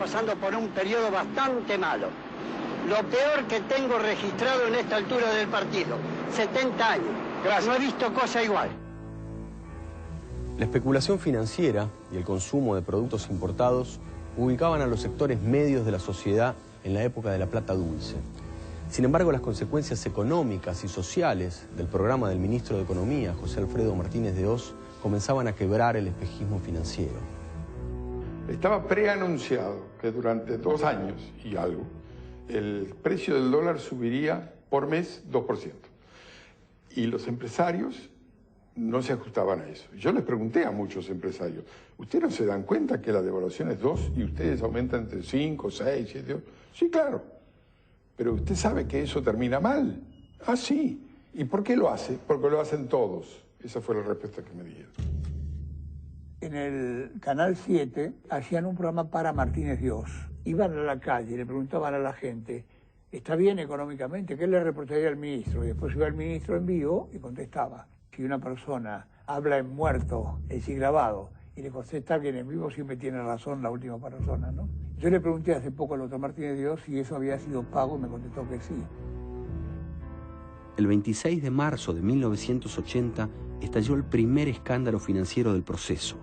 pasando por un periodo bastante malo. Lo peor que tengo registrado en esta altura del partido. 70 años. Gracias. No he visto cosa igual. La especulación financiera y el consumo de productos importados ubicaban a los sectores medios de la sociedad en la época de la plata dulce. Sin embargo, las consecuencias económicas y sociales del programa del ministro de Economía, José Alfredo Martínez de Hoz, comenzaban a quebrar el espejismo financiero. Estaba preanunciado que durante 2 años y algo, el precio del dólar subiría por mes 2%. Y los empresarios no se ajustaban a eso. Yo les pregunté a muchos empresarios, ¿ustedes no se dan cuenta que la devaluación es 2 y ustedes aumentan entre 5, 6, 7? Sí, claro. Pero usted sabe que eso termina mal. Ah, sí. ¿Y por qué lo hace? Porque lo hacen todos. Esa fue la respuesta que me dieron. En el Canal 7 hacían un programa para Martínez de Hoz. Iban a la calle y le preguntaban a la gente, ¿está bien económicamente? ¿Qué le reportaría al ministro? Y después iba el ministro en vivo y contestaba. Si una persona habla en muerto, es decir, grabado, y le contesta a alguien en vivo, siempre tiene razón la última persona, ¿no? Yo le pregunté hace poco al doctor Martínez de Hoz si eso había sido pago y me contestó que sí. El 26 de marzo de 1980 estalló el primer escándalo financiero del proceso,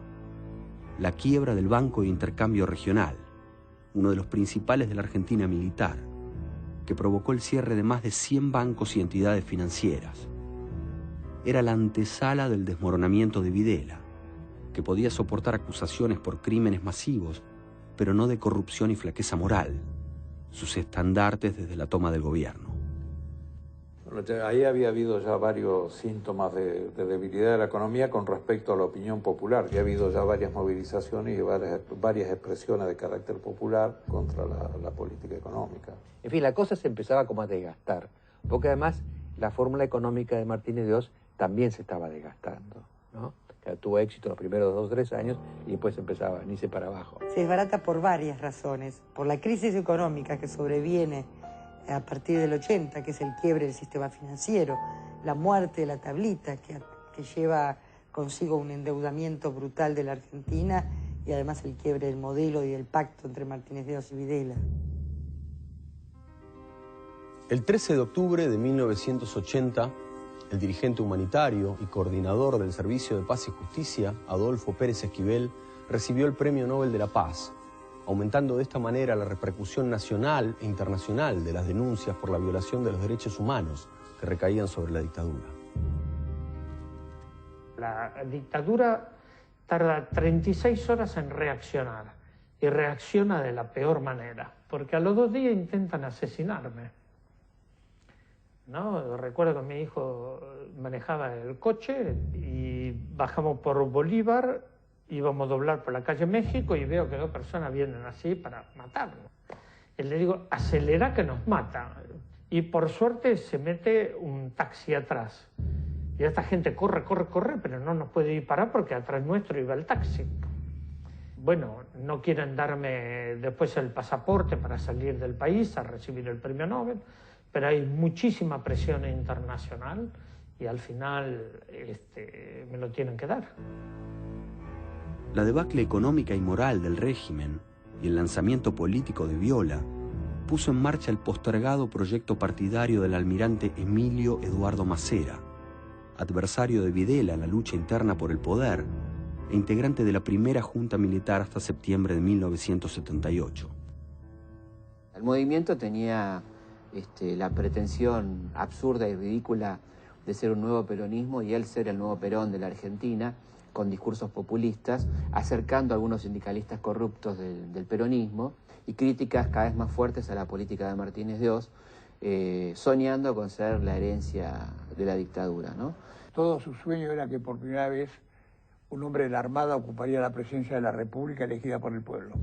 la quiebra del Banco de Intercambio Regional, uno de los principales de la Argentina militar, que provocó el cierre de más de 100 bancos y entidades financieras. Era la antesala del desmoronamiento de Videla, que podía soportar acusaciones por crímenes masivos, pero no de corrupción y flaqueza moral, sus estandartes desde la toma del gobierno. Ahí había habido ya varios síntomas de debilidad de la economía con respecto a la opinión popular. Ya ha habido ya varias movilizaciones y varias expresiones de carácter popular contra la política económica. En fin, la cosa se empezaba como a desgastar, porque además la fórmula económica de Martínez de Hoz también se estaba desgastando, ¿no? Que tuvo éxito los primeros 2 o 3 años y después empezaba a venirse para abajo. Se desbarata por varias razones. Por la crisis económica que sobreviene a partir del 80, que es el quiebre del sistema financiero, la muerte de la tablita, que lleva consigo un endeudamiento brutal de la Argentina y además el quiebre del modelo y del pacto entre Martínez de Hoz y Videla. El 13 de octubre de 1980, el dirigente humanitario y coordinador del Servicio de Paz y Justicia, Adolfo Pérez Esquivel, recibió el Premio Nobel de la Paz, aumentando de esta manera la repercusión nacional e internacional de las denuncias por la violación de los derechos humanos que recaían sobre la dictadura. La dictadura tarda 36 horas en reaccionar, y reacciona de la peor manera, porque a los 2 días intentan asesinarme, ¿no? Recuerdo que mi hijo manejaba el coche y bajamos por Bolívar, íbamos a doblar por la calle México y veo que 2 personas vienen así para matarnos. Y le digo, acelera que nos mata. Y por suerte se mete un taxi atrás. Y esta gente corre, pero no nos puede disparar porque atrás nuestro iba el taxi. Bueno, no quieren darme después el pasaporte para salir del país a recibir el premio Nobel, pero hay muchísima presión internacional y al final me lo tienen que dar. La debacle económica y moral del régimen y el lanzamiento político de Viola puso en marcha el postergado proyecto partidario del almirante Emilio Eduardo Macera, adversario de Videla en la lucha interna por el poder e integrante de la primera junta militar hasta septiembre de 1978. El movimiento tenía la pretensión absurda y ridícula de ser un nuevo peronismo y él ser el nuevo Perón de la Argentina, con discursos populistas, acercando a algunos sindicalistas corruptos del peronismo y críticas cada vez más fuertes a la política de Martínez de Hoz, soñando con ser la herencia de la dictadura, ¿no? Todo su sueño era que por primera vez un hombre de la Armada ocuparía la presidencia de la República elegida por el pueblo.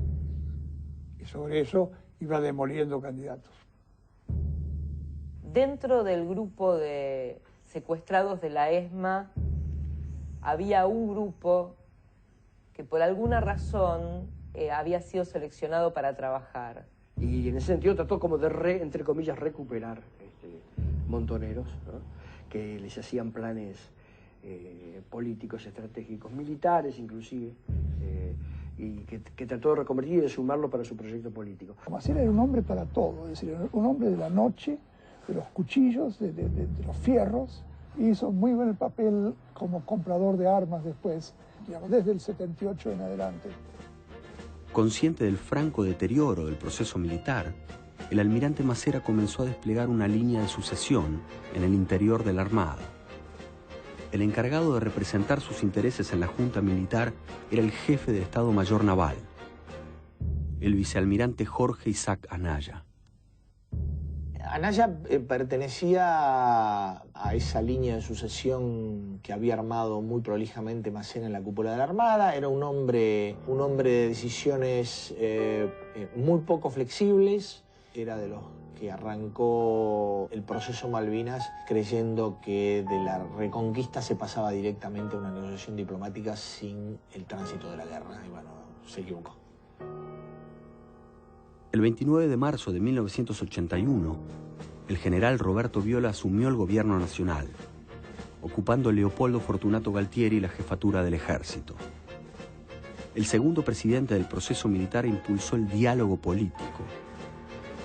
Y sobre eso iba demoliendo candidatos. Dentro del grupo de secuestrados de la ESMA había un grupo que por alguna razón había sido seleccionado para trabajar. Y en ese sentido trató como de, entre comillas, recuperar montoneros, ¿no? Que les hacían planes políticos, estratégicos, militares inclusive, y que trató de reconvertir y de sumarlo para su proyecto político. Maciel era un hombre para todo, es decir, un hombre de la noche, de los cuchillos, de los fierros. Hizo muy buen papel como comprador de armas después, digamos, desde el 78 en adelante. Consciente del franco deterioro del proceso militar, el almirante Macera comenzó a desplegar una línea de sucesión en el interior de la Armada. El encargado de representar sus intereses en la Junta Militar era el jefe del Estado Mayor Naval, el vicealmirante Jorge Isaac Anaya. Anaya pertenecía a esa línea de sucesión que había armado muy prolijamente Macera en la cúpula de la Armada. Era un hombre de decisiones muy poco flexibles. Era de los que arrancó el proceso Malvinas creyendo que de la reconquista se pasaba directamente a una negociación diplomática sin el tránsito de la guerra. Y bueno, se equivocó. El 29 de marzo de 1981, el general Roberto Viola asumió el gobierno nacional, ocupando Leopoldo Fortunato Galtieri la jefatura del ejército. El segundo presidente del proceso militar impulsó el diálogo político,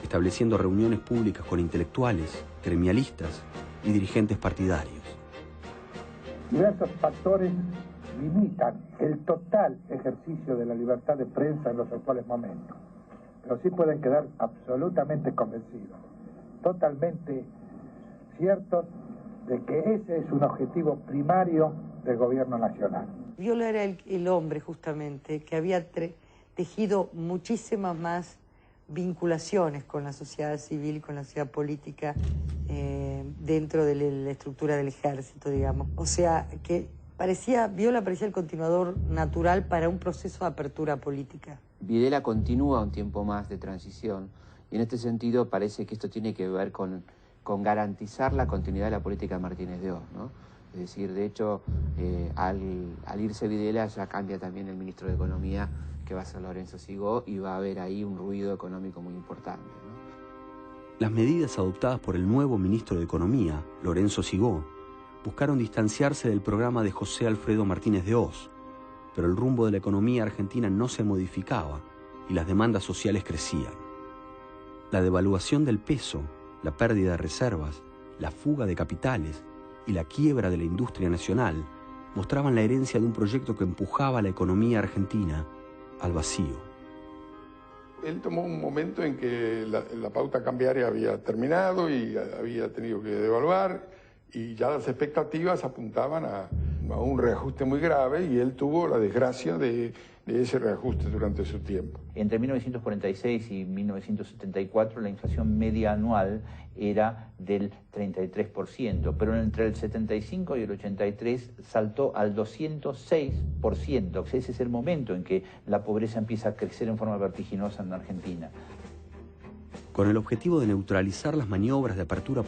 estableciendo reuniones públicas con intelectuales, gremialistas y dirigentes partidarios. Diversos factores limitan el total ejercicio de la libertad de prensa en los actuales momentos, pero sí pueden quedar absolutamente convencidos, totalmente ciertos de que ese es un objetivo primario del gobierno nacional. Viola era el hombre justamente que había tejido muchísimas más vinculaciones con la sociedad civil, con la sociedad política dentro de la estructura del ejército, digamos. O sea, que Viola parecía el continuador natural para un proceso de apertura política. Videla continúa un tiempo más de transición y en este sentido parece que esto tiene que ver con garantizar la continuidad de la política de Martínez de Oz, ¿no? Es decir, de hecho, al irse Videla ya cambia también el ministro de Economía, que va a ser Lorenzo Sigó, y va a haber ahí un ruido económico muy importante, ¿no? Las medidas adoptadas por el nuevo ministro de Economía, Lorenzo Sigó, buscaron distanciarse del programa de José Alfredo Martínez de Oz, pero el rumbo de la economía argentina no se modificaba y las demandas sociales crecían. La devaluación del peso, la pérdida de reservas, la fuga de capitales y la quiebra de la industria nacional mostraban la herencia de un proyecto que empujaba a la economía argentina al vacío. Él tomó un momento en que la pauta cambiaria había terminado y había tenido que devaluar y ya las expectativas apuntaban a un reajuste muy grave y él tuvo la desgracia de ese reajuste durante su tiempo. Entre 1946 y 1974 la inflación media anual era del 33%, pero entre el 75 y el 83 saltó al 206%. Ese es el momento en que la pobreza empieza a crecer en forma vertiginosa en Argentina. Con el objetivo de neutralizar las maniobras de apertura